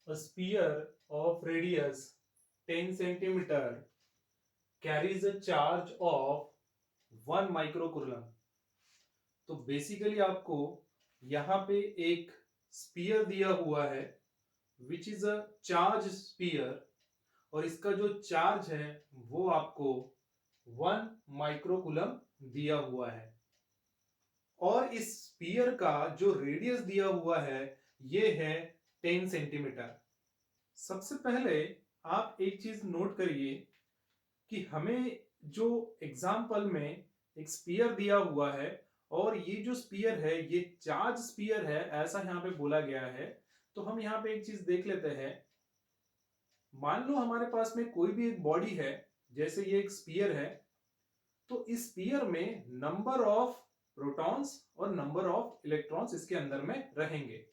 A sphere of radius 10 centimeter carries a charge of 1 microcoulomb. तो basically आपको यहां पे एक स्पीयर दिया हुआ है which is a charge sphere, और इसका जो चार्ज है वो आपको 1 माइक्रोकूलम दिया हुआ है। और इस स्पीयर का जो रेडियस दिया हुआ है ये है 10 सेंटीमीटर। सबसे पहले आप एक चीज नोट करिए कि हमें जो एग्जाम्पल में एक स्पीयर दिया हुआ है और ये जो स्पीयर है ये चार्ज स्पीयर है ऐसा यहां पे बोला गया है। तो हम यहां पे एक चीज देख लेते हैं। मान लो हमारे पास में कोई भी एक बॉडी है, जैसे ये एक स्पीयर है, तो इस स्पीयर में नंबर ऑफ प्रोटॉन्स और नंबर ऑफ इलेक्ट्रॉन्स इसके अंदर में रहेंगे।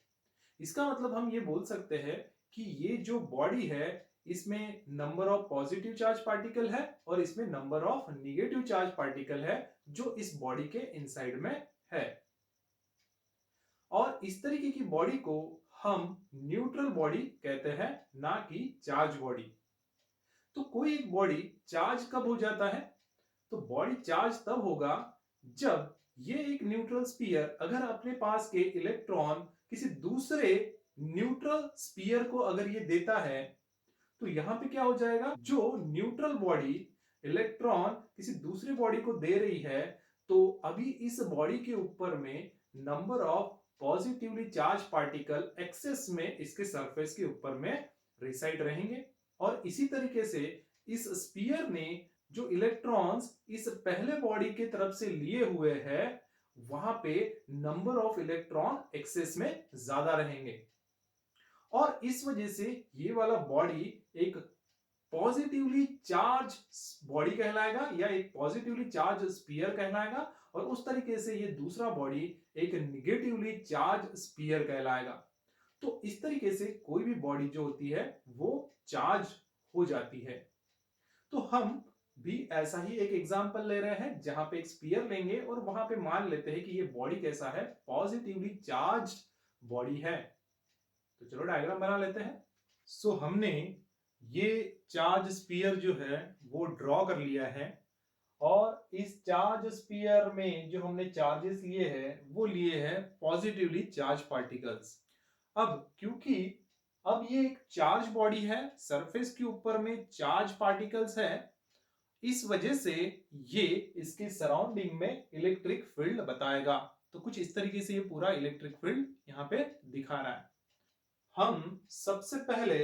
इसका मतलब हम ये बोल सकते हैं कि ये जो बॉडी है इसमें number of positive charge particle है और इसमें number of negative charge particle है जो इस बॉडी के इनसाइड में है। और इस तरीके की बॉडी को हम न्यूट्रल बॉडी कहते हैं, ना कि चार्ज बॉडी। तो कोई एक बॉडी चार्ज कब हो जाता है? तो बॉडी चार्ज तब होगा जब ये एक न्यूट्रल स्पीयर अगर अपने पास के इलेक्ट्रॉन किसी दूसरे न्यूट्रल स्पीयर को अगर ये देता है, तो यहां पे क्या हो जाएगा, जो न्यूट्रल बॉडी इलेक्ट्रॉन किसी दूसरी बॉडी को दे रही है, तो अभी इस बॉडी के ऊपर में number of positively charge particle excess में इसके सरफेस के ऊपर में रिसाइड रहेंगे। और इसी तरीके से इस स्पीयर ने जो इलेक्ट्रॉन्स इस पहले बॉडी के तरफ से लिए हुए हैं वहां पे नंबर ऑफ इलेक्ट्रॉन एक्सेस में ज्यादा रहेंगे, और इस वजह से ये वाला बॉडी एक पॉजिटिवली चार्ज बॉडी कहलाएगा या एक पॉजिटिवली चार्ज स्पीयर कहलाएगा, और उस तरीके से ये दूसरा बॉडी एक निगेटिवली चार्ज स्पीयर कहलाएगा। तो इस तरीके से कोई भी बॉडी जो होती है वो चार्ज हो जाती है। तो हम भी ऐसा ही एक एग्जांपल ले रहे हैं जहां पे एक स्पीयर लेंगे और वहां पे मान लेते हैं कि ये बॉडी कैसा है, पॉजिटिवली चार्ज बॉडी है। तो चलो डायग्राम बना लेते हैं। हमने ये चार्ज स्पीयर जो है वो ड्रॉ कर लिया है, और इस चार्ज स्पीयर में जो हमने चार्जेस लिए हैं वो लिए हैं पॉजिटिवली चार्ज पार्टिकल्स। अब क्योंकि अब ये एक चार्ज बॉडी है, सरफेस के ऊपर में चार्ज पार्टिकल्स है, इस वजह से ये इसके सराउंडिंग में इलेक्ट्रिक फील्ड बताएगा। तो कुछ इस तरीके से ये पूरा इलेक्ट्रिक फील्ड यहां पे दिखा रहा है। हम सबसे पहले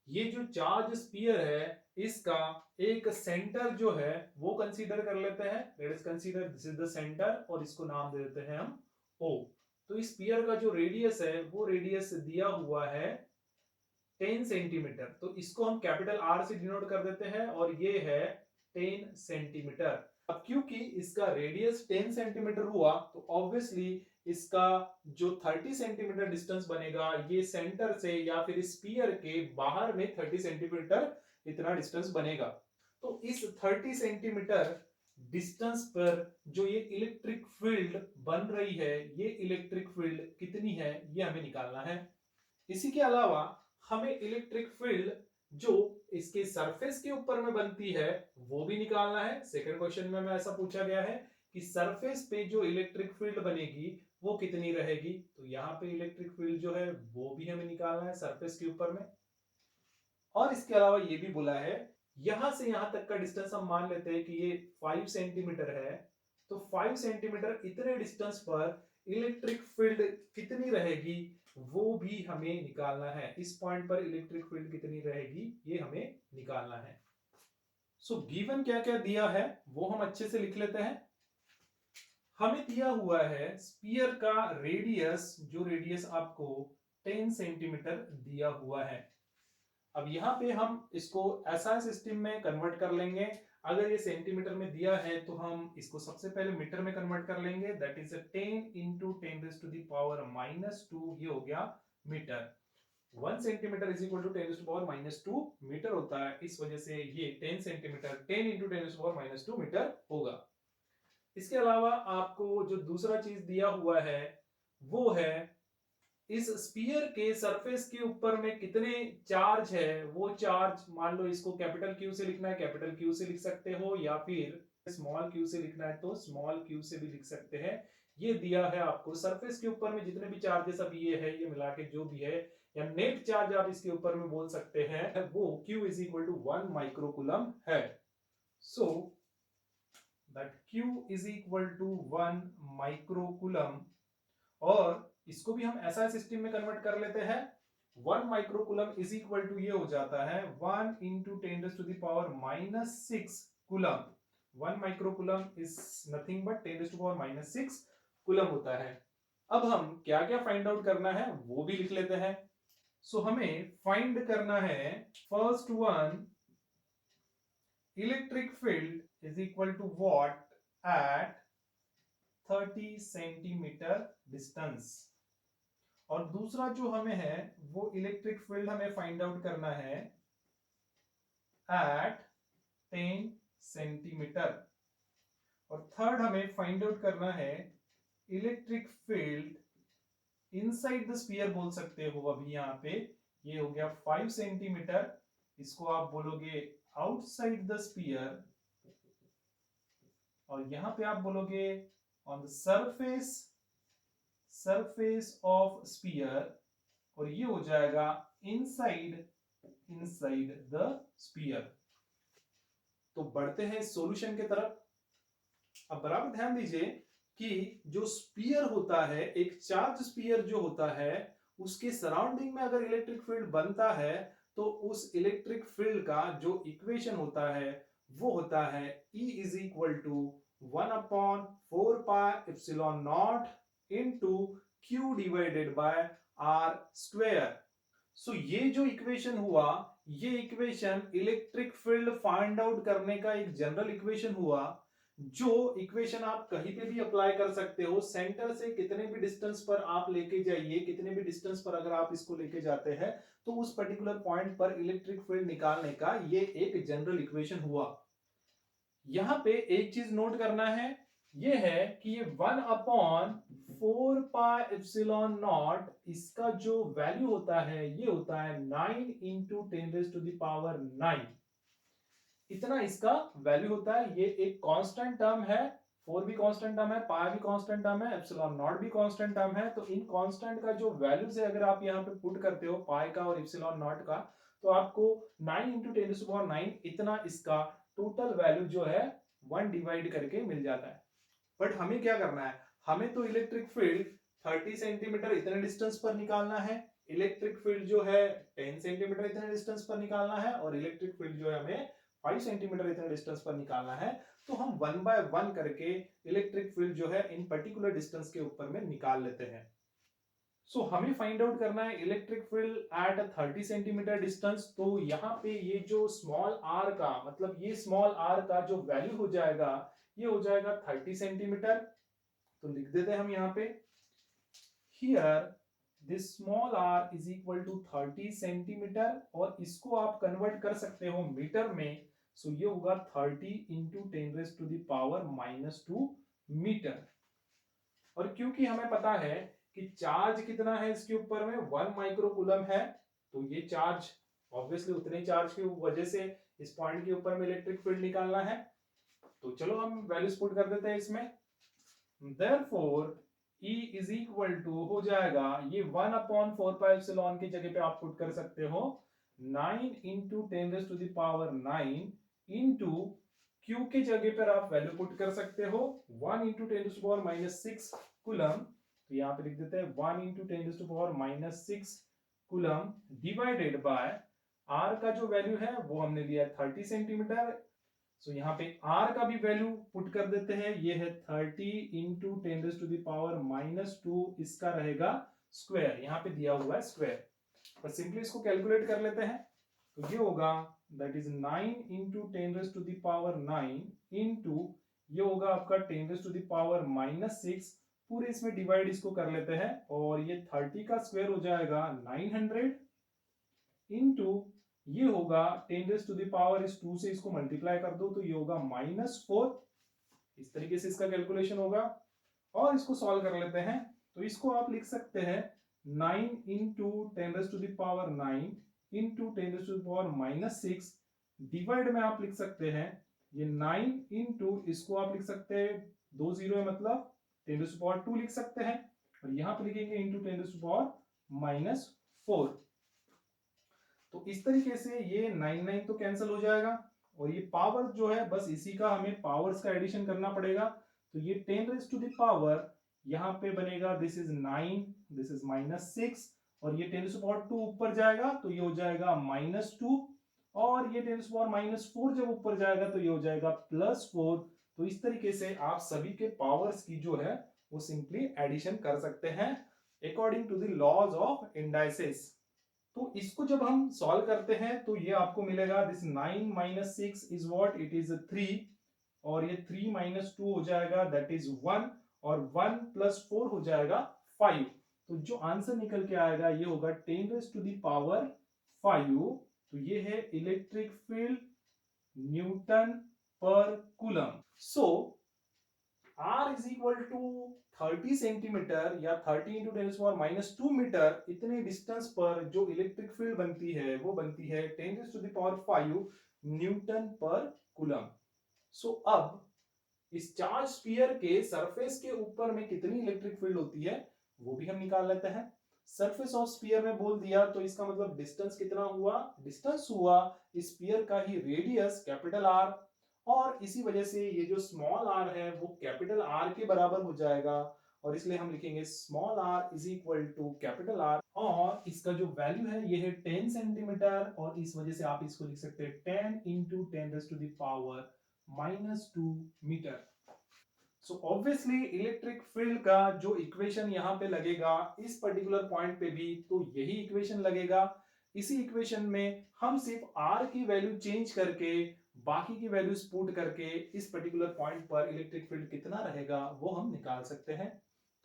ये जो चार्ज स्पीयर है इसका एक सेंटर जो है वो कंसीडर कर लेते हैं। Let us consider this is the centre और इसको नाम दे देते हैं हम O। तो इस स्पीयर का जो रेडियस है वो रेडियस दिया हुआ है 10 सेंटीमीटर, तो इसको हम कैपिटल R से डिनोट कर देते हैं और ये है 10 सेंटीमीटर। अब क्योंकि इसका रेडियस 10 सेंटीमीटर हुआ तो ऑब्वियसली इसका जो 30 सेंटीमीटर डिस्टेंस बनेगा ये सेंटर से या फिर स्पीयर के बाहर में 30 सेंटीमीटर इतना डिस्टेंस बनेगा। तो इस 30 सेंटीमीटर डिस्टेंस पर जो ये इलेक्ट्रिक फील्ड बन रही है, ये इलेक्ट्रिक फील्ड कितनी है ये हमें निकालना है। इसी के अलावा हमें इलेक्ट्रिक फील्ड जो इसके सरफेस के ऊपर में बनती है वो भी निकालना है। सेकंड क्वेश्चन में ऐसा पूछा गया है कि सरफेस पे जो इलेक्ट्रिक फील्ड बनेगी वो कितनी रहेगी, तो यहां पे इलेक्ट्रिक फील्ड जो है वो भी हमें निकालना है सरफेस के ऊपर में। और इसके अलावा ये भी बोला है यहां से यहां तक का डिस्टेंस हम मान लेते हैं कि ये 5 सेंटीमीटर है, तो 5 सेंटीमीटर इतने डिस्टेंस पर इलेक्ट्रिक फील्ड कितनी रहेगी वो भी हमें निकालना है। इस पॉइंट पर इलेक्ट्रिक फील्ड कितनी रहेगी ये हमें निकालना है। गिवन क्या क्या दिया है वो हम अच्छे से लिख लेते हैं। हमें दिया हुआ है स्पीयर का रेडियस, जो रेडियस आपको 10 सेंटीमीटर दिया हुआ है। अब यहां पे हम इसको ऐसा सिस्टम में कन्वर्ट कर लेंगे। अगर ये सेंटीमीटर में दिया है तो हम इसको सबसे पहले मीटर में कन्वर्ट कर लेंगे। दैट इज 10 इंटू 10⁻⁻², ये हो गया metre. 1 centimetre is equal to 10⁻²मीटर होता है, इस वजह से ये 10 सेंटीमीटर 10 इंटू 10⁻² मीटर होगा। इसके अलावा आपको जो दूसरा चीज दिया हुआ है वो है इस स्पीयर के सरफेस के ऊपर में कितने चार्ज है, वो चार्ज मान लो इसको कैपिटल क्यू से लिखना है, कैपिटल क्यू से लिख सकते हो, या फिर स्मॉल क्यू से लिखना है तो स्मॉल क्यू से भी लिख सकते हैं। ये दिया है आपको सरफेस के ऊपर में जितने भी चार्जेस अब ये है, ये मिला के जो भी है, या नेट चार्ज आप इसके ऊपर में बोल सकते हैं, वो Q is equal to 1 microcoulomb है। So that Q is equal to 1 microcoulomb. और इसको भी हम ऐसा सिस्टम में कन्वर्ट कर लेते हैं। 1 माइक्रोकूलम इज इक्वल टू ये हो जाता है 1 into 10⁻⁻6 coulomb. 1 microcoulomb is nothing but 10⁻⁻6 coulomb होता है। अब हम क्या क्या फाइंड आउट करना है वो भी लिख लेते हैं। सो हमें फाइंड करना है first one, electric field is equal to what at 30 centimetre distance. और दूसरा जो हमें है वो इलेक्ट्रिक फील्ड हमें फाइंड आउट करना है एट 10 सेंटीमीटर। और थर्ड हमें फाइंड आउट करना है electric field inside the sphere बोल सकते हो। अभी यहाँ पे ये हो गया 5 सेंटीमीटर, इसको आप बोलोगे आउटसाइड द स्फीयर, और यहां पे आप बोलोगे on the surface of sphere, और ये हो जाएगा इनसाइड द स्फीयर। तो बढ़ते हैं सॉल्यूशन की तरफ। अब बराबर ध्यान दीजिए कि जो स्फीयर होता है, एक चार्ज स्फीयर जो होता है, उसके सराउंडिंग में अगर इलेक्ट्रिक फील्ड बनता है तो उस इलेक्ट्रिक फील्ड का जो इक्वेशन होता है वो होता है E is equal to 1/4πε0 into Q divided by R square. So ये जो इक्वेशन हुआ, ये equation electric field find out करने का एक जनरल इक्वेशन हुआ, जो इक्वेशन आप कहीं पे भी अप्लाई कर सकते हो। सेंटर से कितने भी डिस्टेंस पर आप लेके जाइए, कितने भी डिस्टेंस पर अगर आप इसको लेके जाते हैं तो उस पर्टिकुलर पॉइंट पर इलेक्ट्रिक फील्ड निकालने का ये एक जनरल इक्वेशन हुआ। यहां पे एक चीज नोट करना है, ये है कि ये 1/4πε0 इसका जो वैल्यू होता है ये होता है 9 इंटू 10⁻⁹। इतना इसका वैल्यू होता है। ये एक कांस्टेंट टर्म है, 4 भी कांस्टेंट टर्म है, पाई भी कांस्टेंट टर्म है, एप्सिलॉन नॉट भी कांस्टेंट टर्म है। तो इन कांस्टेंट का जो वैल्यूज है अगर आप यहाँ पे पुट करते हो पाई का और एप्सिलॉन नॉट का, तो आपको 9 इंटू 10⁻⁹ इतना इसका टोटल वैल्यू जो है 1 डिवाइड करके मिल जाता है। बट हमें क्या करना है, हमें तो इलेक्ट्रिक फील्ड 30 सेंटीमीटर इतने डिस्टेंस पर निकालना है, इलेक्ट्रिक फील्ड जो है 10 सेंटीमीटर इतने डिस्टेंस पर निकालना है, और इलेक्ट्रिक फील्ड जो है हमें 5 सेंटीमीटर इतने डिस्टेंस पर निकालना है। तो हम 1 बाय 1 करके इलेक्ट्रिक फील्ड जो है इन पर्टिकुलर डिस्टेंस के ऊपर में निकाल लेते हैं। सो हमें फाइंड आउट करना है electric field eight 30 centimetre distance. तो यहाँ पे ये जो स्मॉल आर का, मतलब ये स्मॉल आर का जो वैल्यू हो जाएगा ये हो जाएगा 30 सेंटीमीटर। तो लिख देते हैं हम यहाँ पे, here this small R is equal to 30 centimetre, और इसको आप कन्वर्ट कर सकते हो मीटर में। सो ये होगा 30 इंटू 10⁻⁻2 मीटर। और क्योंकि हमें पता है कि चार्ज कितना है इसके ऊपर में 1 माइक्रोकूलम है, तो ये चार्ज ऑब्वियसली उतने चार्ज की वजह से इस पॉइंट के ऊपर में इलेक्ट्रिक फील्ड निकालना है। तो चलो हम वैल्यूज पुट कर देते हैं इसमें। Therefore E is equal to हो जाएगा, ये 1/4πε की जगह पे आप पुट कर सकते हो 9 इंटू 10⁻⁹ इंटू Q के जगह पर आप वैल्यू पुट कर सकते हो 1 इंटू 10⁻⁻6 कूलम। तो यहाँ पे लिख देते हैं 1 into 10⁻⁻6 coulomb divided by R का जो वैल्यू है वो हमने लिया 30 सेंटीमीटर। सो यहाँ पे R का भी वैल्यू पुट कर देते हैं, ये है 30 इंटू 10⁻⁻2, इसका रहेगा स्क्वायर, यहाँ पे दिया हुआ है स्क्वायर। पर सिंपली इसको कैलकुलेट कर लेते हैं। तो ये होगा दैट इज 9 इंटू 10⁻⁹ इंटू ये होगा आपका 10⁻⁻6, पूरे इसमें डिवाइड इसको कर लेते हैं, और ये 30 का स्क्वायर हो जाएगा 900 इंटू ये होगा 10⁻2 से इसको मल्टीप्लाई कर दो तो ये होगा -4। इस तरीके से इसका कैलकुलेशन होगा, और इसको सॉल्व कर लेते हैं। तो इसको आप लिख सकते हैं 9 इंटू 10⁻⁹ इंटू 10⁻⁻6 डिवाइड में आप लिख सकते हैं ये 9 इंटू इसको आप लिख सकते हैं, 2 जीरो है मतलब 10⁻² लिख सकते हैं, और यहां पर लिखेंगे इंटू 10⁻⁻4। तो इस तरीके से ये 9 तो कैंसिल हो जाएगा, और ये पावर जो है बस इसी का हमें पावर्स का एडिशन करना पड़ेगा। तो ये 10⁻⁻, यहां पे बनेगा दिस इज 9, दिस इज -6, और ये 10⁻² ऊपर जाएगा तो ये हो जाएगा -2, और ये 10⁻⁻4 जब ऊपर जाएगा तो ये हो जाएगा +4। तो इस तरीके से आप सभी के पावर्स की जो है वो सिंपली एडिशन कर सकते हैं according to the laws of indices. तो इसको जब हम सॉल्व करते हैं तो ये आपको मिलेगा this 9 - 6 is what, it is 3, और ये 3 - 2 हो जाएगा दैट इज 1, और 1 + 4 हो जाएगा 5। तो जो आंसर निकल के आएगा ये होगा 10⁵ तो ये है इलेक्ट्रिक फील्ड न्यूटन पर coulomb. So R is equal to 30 centimetre या 30 इंटू 10⁻⁻2 मीटर, इतने डिस्टेंस पर जो इलेक्ट्रिक फील्ड बनती है वो बनती है 10⁵ न्यूटन पर कूलम। सो अब इस चार्ज स्फीयर के सरफेस के ऊपर में कितनी इलेक्ट्रिक फील्ड होती है वो भी हम निकाल लेते हैं। सरफेस ऑफ स्फीयर में बोल दिया तो इसका मतलब डिस्टेंस कितना हुआ, डिस्टेंस हुआ स्फीयर का ही रेडियस कैपिटल आर, और इसी वजह से ये जो स्मॉल आर है वो कैपिटल आर के बराबर हो जाएगा, और इसलिए हम लिखेंगे small R is equal to capital R, और इसका जो वैल्यू है ये है 10 सेंटीमीटर, और इस वजह से आप इसको लिख सकते हैं 10 into 10⁻⁻2 metre. So obviously electric field का जो इक्वेशन यहाँ पे लगेगा इस पर्टिकुलर पॉइंट पे भी तो यही इक्वेशन लगेगा। इसी इक्वेशन में हम सिर्फ r की वैल्यू चेंज करके बाकी की वैल्यूज पुट करके इस पर्टिकुलर पॉइंट पर इलेक्ट्रिक फील्ड कितना रहेगा वो हम निकाल सकते हैं।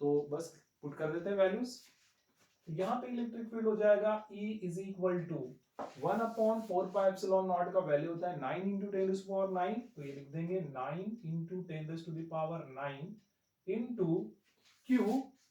तो बस पुट कर देते हैं वैल्यूज। यहाँ पे इलेक्ट्रिक फील्ड हो जाएगा E इज इक्वल टू 1/4πε0 का वैल्यू होता है 9 इंटू 10⁹ तो ये लिख देंगे 9 इंटू 10⁹ इंटू Q,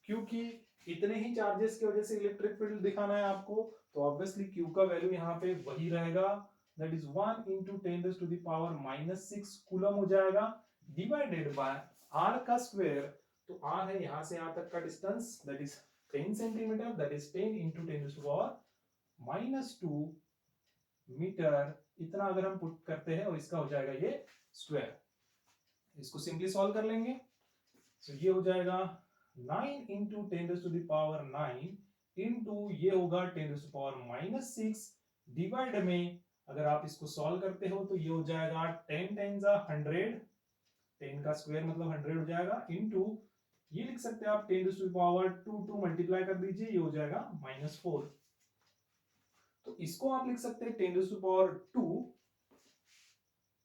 क्योंकि इतने ही चार्जेस की वजह से इलेक्ट्रिक फील्ड दिखाना है आपको, तो ऑब्वियसली Q का वैल्यू यहाँ पे वही रहेगा, दैट इज 1 इंटू 10⁻⁻6 कूलम हो जाएगा, डिवाइडेड बाय R का स्क्वायर, तो R है यहाँ से यहाँ तक का distance that is 10 centimetre, that is 10 into 10⁻⁻2 metre, इतना अगर हम पुट करते हैं और इसका हो जाएगा ये स्क्वायर। इसको सिंपली सॉल्व कर लेंगे, तो ये हो जाएगा 9 इंटू 10⁻9 इंटू ये होगा 10⁻6 डिवाइड में अगर आप इसको सॉल्व करते हो तो ये हो जाएगा 10 10 100, 10 का स्क्वायर मतलब 100 हो जाएगा, इंटू ये लिख सकते हैं आप 10⁻2 मल्टीप्लाई कर दीजिए, ये हो जाएगा -4। तो इसको आप लिख सकते हैं 10⁻2,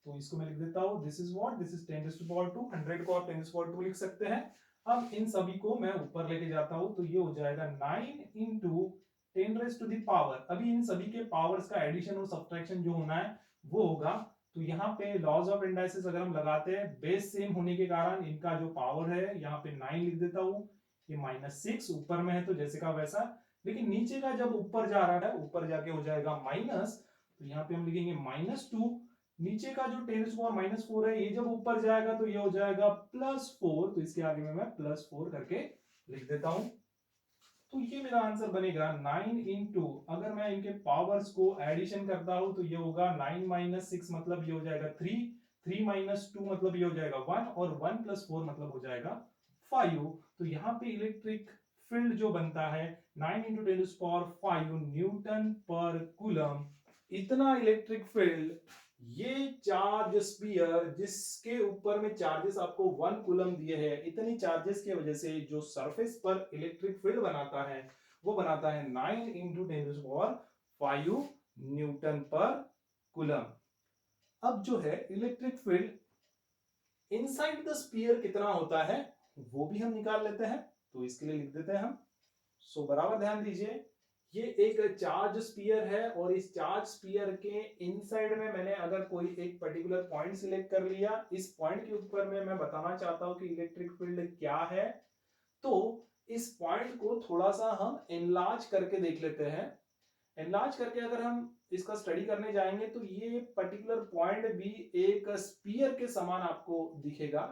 तो इसको मैं लिख देता हूं this is what, this is 10⁻2, 100 को आप 10⁻2 लिख सकते हैं। अब इन सभी को मैं ऊपर लेके जाता हूं तो ये हो जाएगा 9 इंटू 10⁻, अभी इन सभी के पावर्स का एडिशन और सब्ट्रैक्शन जो होना है वो होगा। तो यहाँ पे लॉज ऑफ इंडाइसेस अगर हम लगाते हैं बेस सेम होने के कारण इनका जो पावर है यहाँ पे 9 लिख देता हूं, ये -6 ऊपर में है तो जैसे का वैसा, लेकिन नीचे का जब ऊपर जा रहा है ऊपर जाके हो जाएगा माइनस, तो यहाँ पे हम लिखेंगे -2, नीचे का जो 10⁻⁻4 है ये जब ऊपर जाएगा तो ये हो जाएगा +4, तो इसके आगे में मैं +4 करके लिख देता हूं। तो ये मेरा आंसर बनेगा 9 इंटू, अगर मैं इनके पावर्स को एडिशन करता हूं तो ये होगा 9 - 6 मतलब ये हो जाएगा 3, 3 - 2 मतलब ये हो जाएगा 1, और 1 + 4 मतलब हो जाएगा 5। तो यहाँ पे इलेक्ट्रिक फील्ड जो बनता है 9 इंटू 10⁵ न्यूटन पर कूलम, इतना इलेक्ट्रिक फील्ड ये चार्ज स्फीयर जिसके ऊपर में चार्जेस आपको 1 कूलम दिए हैं, इतनी चार्जेस की वजह से जो सरफेस पर इलेक्ट्रिक फील्ड बनाता है वो बनाता है 9 इंटू 10⁵ न्यूटन पर कूलम। अब जो है electric field inside the sphere कितना होता है वो भी हम निकाल लेते हैं, तो इसके लिए लिख देते हैं हम। सो बराबर ध्यान दीजिए, ये एक चार्ज स्फीयर है और इस चार्ज स्फीयर के इनसाइड में मैंने अगर कोई एक पर्टिकुलर पॉइंट सिलेक्ट कर लिया, इस पॉइंट के ऊपर में मैं बताना चाहता हूं कि इलेक्ट्रिक फील्ड क्या है, तो इस पॉइंट को थोड़ा सा हम एनलार्ज करके देख लेते हैं। एनलार्ज करके अगर हम इसका स्टडी करने जाएंगे तो ये पर्टिकुलर पॉइंट भी एक स्पीयर के समान आपको दिखेगा।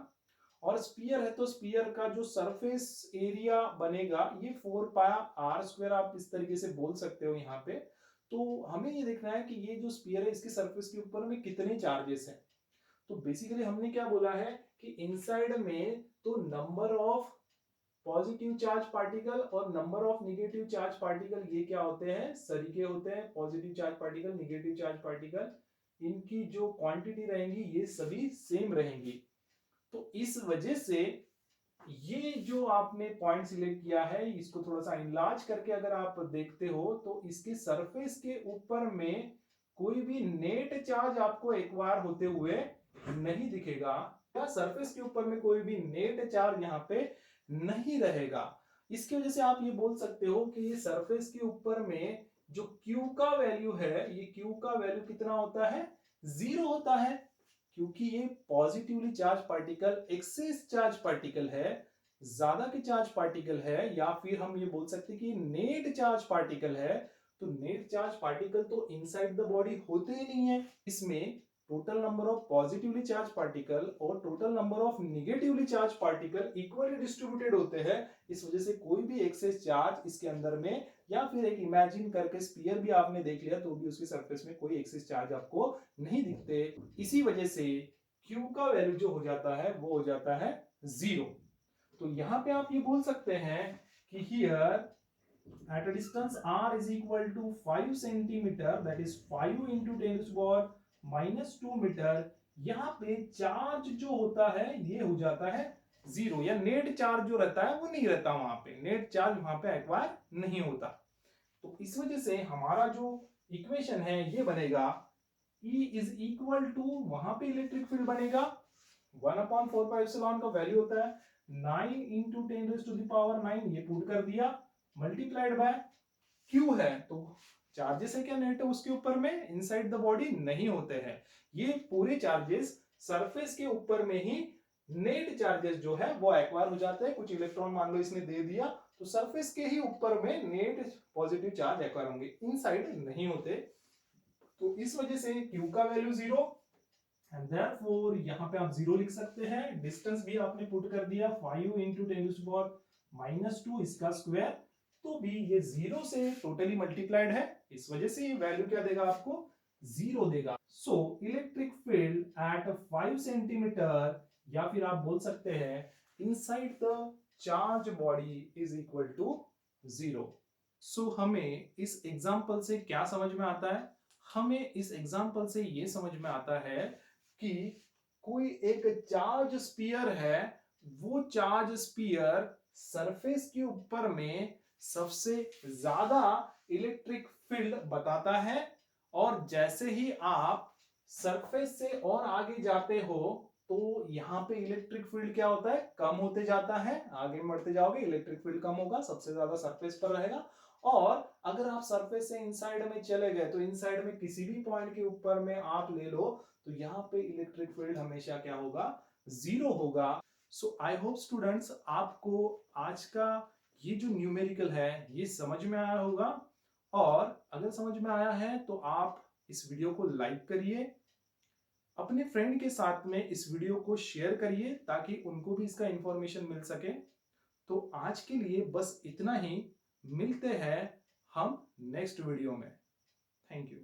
और स्पीयर है तो स्पीयर का जो सरफेस एरिया बनेगा ये 4πr² आप इस तरीके से बोल सकते हो यहाँ पे। तो हमें ये देखना है कि ये जो स्पीयर है इसके सरफेस के ऊपर में कितने चार्जेस हैं। तो बेसिकली हमने क्या बोला है कि इनसाइड में तो number of positive charge particle और number of negative charge particle ये क्या होते हैं, सरीके होते हैं। Positive charge particle, negative charge particle, इनकी जो क्वांटिटी रहेंगी ये सभी सेम रहेंगी। तो इस वजह से ये जो आपने पॉइंट सिलेक्ट किया है इसको थोड़ा सा इनलार्ज करके अगर आप देखते हो तो इसके सरफेस के ऊपर में कोई भी नेट चार्ज आपको एक्वायर होते हुए नहीं दिखेगा, या सरफेस के ऊपर में कोई भी नेट चार्ज यहाँ पे नहीं रहेगा। इसकी वजह से आप ये बोल सकते हो कि ये सरफेस के ऊपर में जो Q का वैल्यू है, ये Q का वैल्यू कितना होता है, 0 होता है। क्योंकि ये positively charge particle excess charge particle है, ज्यादा के चार्ज पार्टिकल है, या फिर हम ये बोल सकते हैं कि नेट चार्ज पार्टिकल है। तो नेट चार्ज पार्टिकल तो इनसाइड द बॉडी होते ही नहीं है। इसमें total number of positively charge particle और total number of negatively charge particle equally distributed होते हैं। इस वजह से कोई भी एक्सेस चार्ज इसके अंदर में, या फिर एक इमेजिन करके स्फीयर भी आपने देख लिया तो भी उसकी सरफेस में कोई एक्सेस चार्ज आपको नहीं दिखते। इसी वजह से Q का वैल्यू जो हो जाता है वो हो जाता है 0। तो यहां पे आप ये बोल सकते हैं कि here at a distance r is equal to 5 centimeter, that is 5 into 10 to the power minus 2 metre, यहाँ पे चार्ज जो होता है ये हो जाता है 0, या नेट चार्ज जो रहता है वो नहीं रहता, वहां पे नेट चार्ज वहां पे एक्वायर नहीं होता। तो इस वजह से हमारा जो इक्वेशन है ये बनेगा E इज इक्वल टू, वहां पे इलेक्ट्रिक फील्ड बनेगा 1/4 का वैल्यू होता है 9 into 10 to the power 9, ये पुट कर दिया, मल्टीप्लाइड बाय Q है। तो चार्जेस है क्या नेट उसके ऊपर में, इनसाइड द बॉडी नहीं होते हैं। ये पूरे चार्जेस सरफेस के ऊपर में ही नेट चार्जेस जो है वो एक्वायर हो जाते हैं। कुछ इलेक्ट्रॉन मान लो इसने दे दिया तो सरफेस के ही ऊपर में नेट पॉजिटिव चार्ज एक्वायर होंगे, इनसाइड नहीं होते। तो इस वजह से Q का वैल्यू 0 एंड देयरफॉर यहां पे आप 0 लिख सकते हैं। डिस्टेंस भी आपने पुट कर दिया 5 into 10 to the power -2 इसका स्क्वायर, तो भी ये 0 से टोटली मल्टीप्लाइड है। इस वजह से ये वैल्यू क्या देगा आपको, 0 देगा। So electric field at 5 centimetre, या फिर आप बोल सकते हैं inside the charge body is equal to 0। So हमें इस एग्जांपल से क्या समझ में आता है, हमें इस एग्जांपल से ये समझ में आता है कि कोई एक चार्ज स्फीयर है, वो चार्ज स्फीयर सरफेस के ऊपर में सबसे ज्यादा इलेक्ट्रिक फील्ड बताता है, और जैसे ही आप सरफेस से और आगे जाते हो तो यहाँ पे इलेक्ट्रिक फील्ड क्या होता है, कम होते जाता है। आगे बढ़ते जाओगे इलेक्ट्रिक फील्ड कम होगा, सबसे ज्यादा सरफेस पर रहेगा। और अगर आप सरफेस से इनसाइड में चले गए तो इनसाइड में किसी भी पॉइंट के ऊपर में आप ले लो तो यहाँ पे इलेक्ट्रिक फील्ड हमेशा क्या होगा, 0 होगा। सो आई होप स्टूडेंट्स आपको आज का ये जो न्यूमेरिकल है ये समझ में आया होगा। और अगर समझ में आया है तो आप इस वीडियो को लाइक करिए, अपने फ्रेंड के साथ में इस वीडियो को शेयर करिए ताकि उनको भी इसका इंफॉर्मेशन मिल सके। तो आज के लिए बस इतना ही, मिलते हैं हम नेक्स्ट वीडियो में। Thank you.